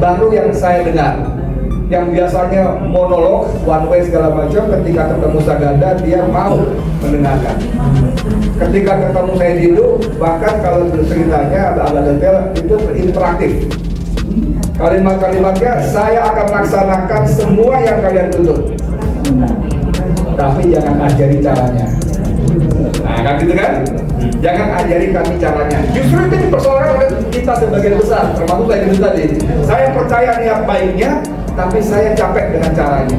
baru yang saya dengar. Yang biasanya monolog, one way segala macam, ketika ketemu Saganda dia mau mendengarkan. Ketika ketemu saya Didu, bahkan kalau ceritanya agak detail itu interaktif. Kalimat-kalimatnya saya akan laksanakan semua yang kalian tuntut, tapi jangan ajari caranya. Nah kan gitu kan? Jangan ajari kami caranya. Justru itu persoalan kita sebagian besar, termasuk saya itu tadi. Saya percaya niat baiknya, tapi saya capek dengan caranya.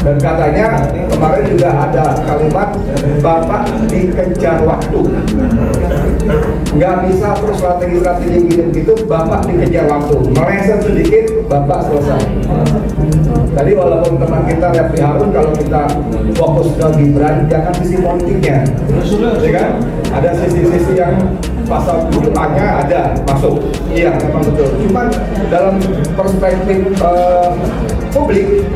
Dan katanya kemarin juga ada kalimat Bapak dikejar waktu. Nggak bisa terus strategi-strategi gitu, Bapak dikejar waktu. Meleset sedikit, Bapak selesai. Tadi walaupun teman kita Refli Harun, kalau kita fokus ke Gibran, jangan sisi politiknya, ya kan? Ada sisi-sisi yang pasal tanya ada masuk, iya memang betul. Cuman dalam perspektif publik,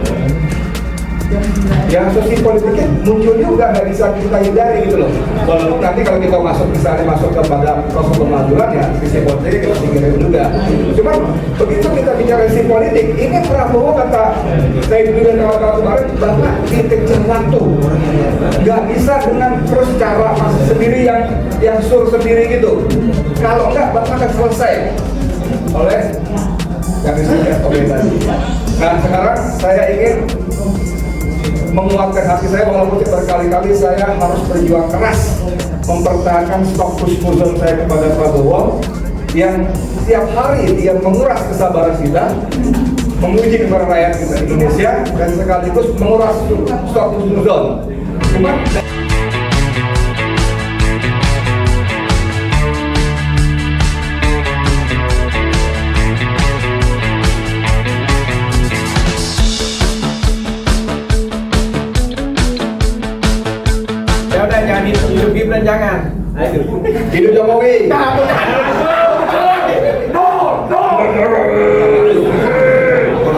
yang sisi politiknya muncul juga, nggak bisa kita hindari gitu loh. Walaupun nanti kalau kita misalnya masuk kepada proses pemajuran ya sisi politiknya kita singkirin juga. Cuma begitu kita bicara sisi politik, ini Prabowo kata saya dulu dan kawan-kawan kemarin, Bapak dikejar waktu, nggak bisa dengan terus cara masuk sendiri yang sur sendiri gitu. Kalau nggak Bapak akan selesai oleh yang disebut organisasi. Nah sekarang saya ingin menguatkan hati saya, walaupun berkali-kali saya harus berjuang keras mempertahankan stok husnuzon saya kepada Prabowo yang setiap hari dia menguras kesabaran kita, menguji kepada rakyat kita Indonesia, dan sekaligus menguras stok husnuzon. Cuma hidup Gibran jangan. hidup Jokowi.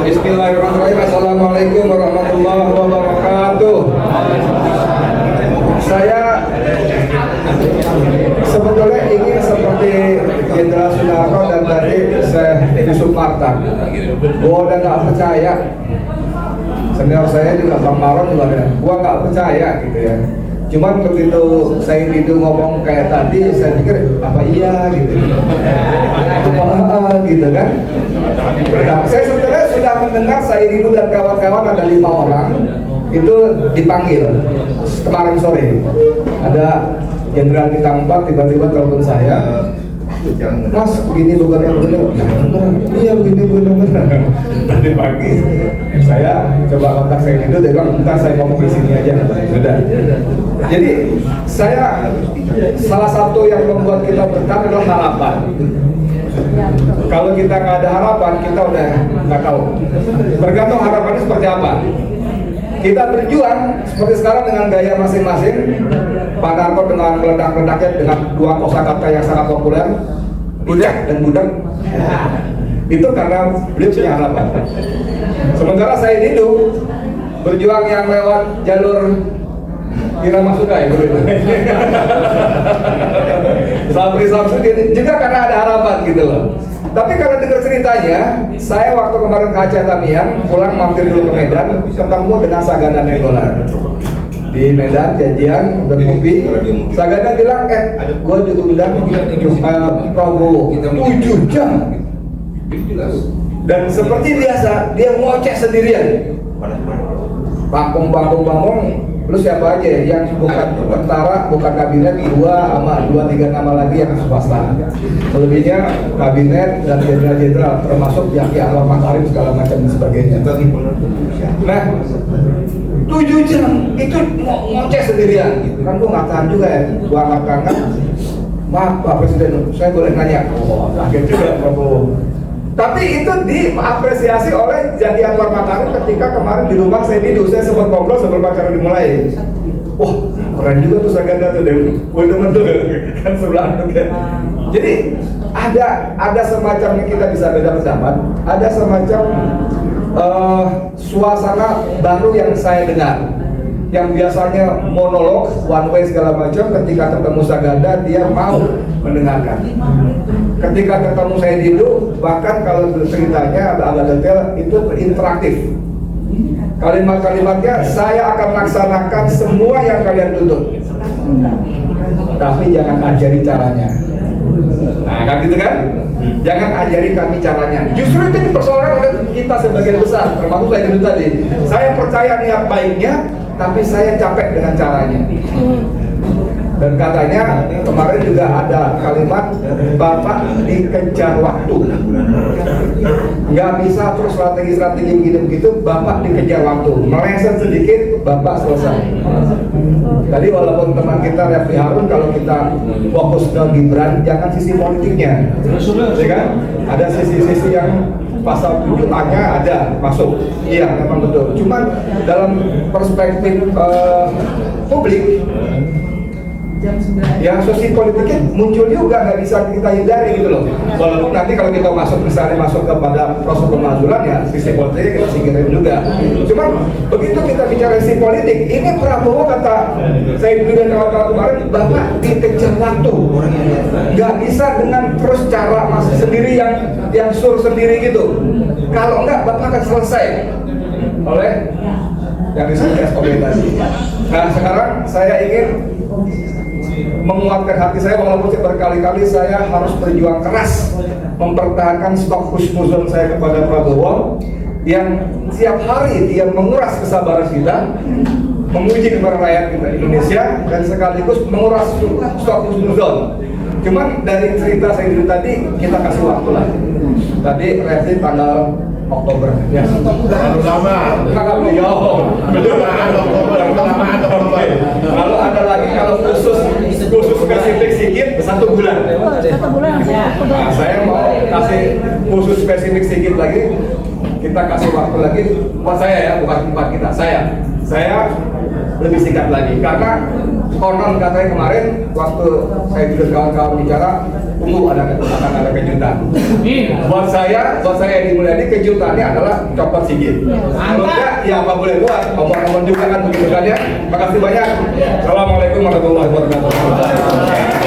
Bismillahirrahmanirrahim. Assalamualaikum warahmatullahi wabarakatuh. Saya sebetulnya ingin seperti Jenderal Soekarno dan tadi saya Yusuf Martak. Gua udah nggak percaya. Senior saya juga Bang Maron juga ada. Gua nggak percaya gitu ya. Cuman begitu saya itu ngomong kayak tadi, saya pikir apa iya gitu, apa gitu kan. Nah, saya sebetulnya sudah mendengar saya itu dan kawan-kawan ada 5 orang itu dipanggil kemarin sore. Ada jenderal bintang 4 tiba-tiba telepon saya, Mas begini bukan yang benar, iya begini benar. Tadi pagi saya coba kontak saya itu, dia bilang bentar saya ngomong di sini aja, sudah. Jadi saya salah satu yang membuat kita bertahan adalah harapan. Kalau kita nggak ada harapan, kita udah nggak tahu. Bergantung harapannya seperti apa. Kita berjuang seperti sekarang dengan gaya masing-masing. Pak Narko dengan meledak-ledaknya dengan 2 kosakata yang sangat populer, budak dan budak. Itu karena beliau punya harapan. Sementara saya Didu berjuang yang lewat jalur Irama Sudai, Sabri Samsudin juga karena ada harapan gitu loh. Tapi kalau dengar ceritanya, saya waktu kemarin ke Aceh Tamiang, pulang mampir dulu ke Medan, ketemu dengan Saganda Nainggolan di Medan, janjian berkopi. Saganda bilang, gue juga undang Prabowo 7 jam. Dan seperti biasa, dia ngoceh sendirian. Bangkong, lu siapa aja yang bukan tentara, bukan kabinet, 2 sama 2-3 nama lagi yang swasta. Selebihnya kabinet dan jenderal-jenderal, termasuk Yaki Anwar Makarim segala macam dan sebagainya. Nah, 7 jam itu ngoceh sendirian, kan gua nggak tahan juga ya, gua angkat kangen. Maaf Pak Presiden, saya boleh nanya? Oh, kaget juga Prabowo. Tapi itu diapresiasi oleh Yaki Anwar Makarim ketika kemarin di rumah saya Didu, saya sempat ngobrol sebelum acara dimulai. Wah, keren juga tuh Saganda tuh, temen tuh kan sebelah kan. Jadi ada semacam kita bisa beda pendapat, ada semacam suasana baru yang saya dengar. yang biasanya monolog, one way segala macam, ketika ketemu Saganda dia mau mendengarkan. Ketika ketemu saya Didu, bahkan kalau ceritanya agak detail itu interaktif. Kalimat-kalimatnya, saya akan laksanakan semua yang kalian tuntut, tapi jangan ajari caranya. Nah, kan gitu kan? Jangan ajari kami caranya. Justru itu persoalan kita sebagian besar, termasuk saya dulu tadi. Saya percaya niat baiknya, tapi saya capek dengan caranya. Dan katanya kemarin juga ada kalimat Bapak dikejar waktu. Nggak bisa terus strategi-strategi gitu, Bapak dikejar waktu. Meleset sedikit, Bapak selesai. Tadi walaupun teman kita Refli Harun, kalau kita fokus ke Gibran, jangan sisi politiknya, ya kan? Ada sisi-sisi yang pasal 7A-nya ada masuk, iya memang betul. Cuman dalam perspektif publik, yang sosial politiknya muncul juga, nggak bisa kita hindari gitu loh. Walaupun nanti kalau kita misalnya masuk kepada proses pemazulan, ya sisi politiknya kita singkirin juga. Cuman begitu kita bicara sisi politik, ini Prabowo kata saya dulu dan kawan-kawan kemarin, Bapak dikejar waktu, nggak bisa dengan terus cara masih sendiri yang sur sendiri gitu. Kalau enggak, Bapak akan selesai oleh yang disebut SOB tadi. Nah sekarang saya ingin menguatkan hati saya, walaupun berkali-kali saya harus berjuang keras mempertahankan stok husnuzon saya kepada Prabowo yang setiap hari dia menguras kesabaran kita, menguji kepada rakyat kita Indonesia, dan sekaligus menguras stok husnuzon. Cuman dari cerita saya dulu tadi, kita kasih waktu lah. Tadi Refli tanggal Oktober, ya. Terlalu lama. Kalau ada lagi, kalau khusus spesifik sedikit 1 bulan. 1 bulan ya. Nah, saya mau kasih khusus spesifik sedikit lagi. Kita kasih waktu lagi buat saya ya, bukan kita. Saya lebih singkat lagi karena konon katanya kemarin waktu saya juga kawan-kawan bicara, tunggu akan ada kejutan. Buat saya Edi Mulyadi, kejutannya adalah copot Sigit. Kalau enggak, ya apa boleh buat, omong-omong juga kan begitu kan ya. Makasih banyak. Assalamualaikum warahmatullahi wabarakatuh.